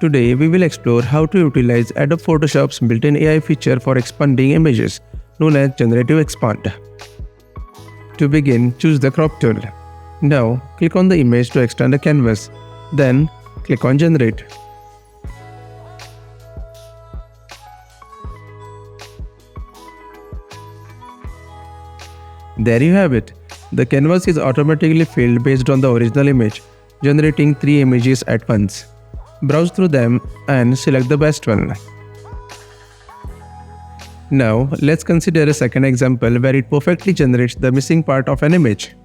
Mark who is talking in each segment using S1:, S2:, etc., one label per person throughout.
S1: Today we will explore how to utilize Adobe Photoshop's built-in AI feature for expanding images, known as Generative Expand. To begin, choose the crop tool. Now, click on the image to extend the canvas. Then, click on Generate. There you have it. The canvas is automatically filled based on the original image, generating 3 images at once. Browse through them and select the best one. Now, let's consider a second example where it perfectly generates the missing part of an image.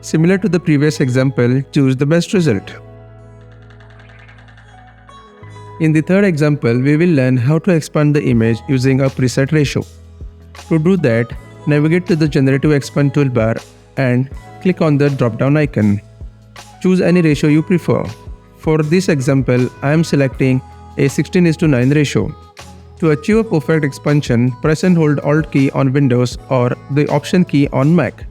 S1: Similar to the previous example, choose the best result. In the third example, we will learn how to expand the image using a preset ratio. To do that, navigate to the Generative Expand toolbar and click on the drop-down icon. Choose any ratio you prefer. For this example, I am selecting a 16:9 ratio. To achieve a perfect expansion, press and hold Alt key on Windows or the Option key on Mac.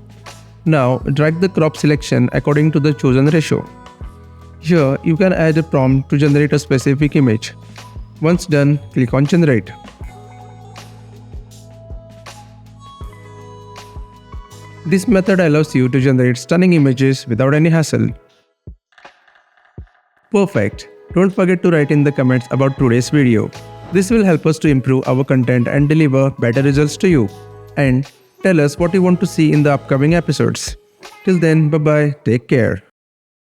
S1: Now, drag the crop selection according to the chosen ratio. Here, you can add a prompt to generate a specific image. Once done, click on Generate. This method allows you to generate stunning images without any hassle. Perfect! Don't forget to write in the comments about today's video. This will help us to improve our content and deliver better results to you. And tell us what you want to see in the upcoming episodes. Till then, bye bye, take care.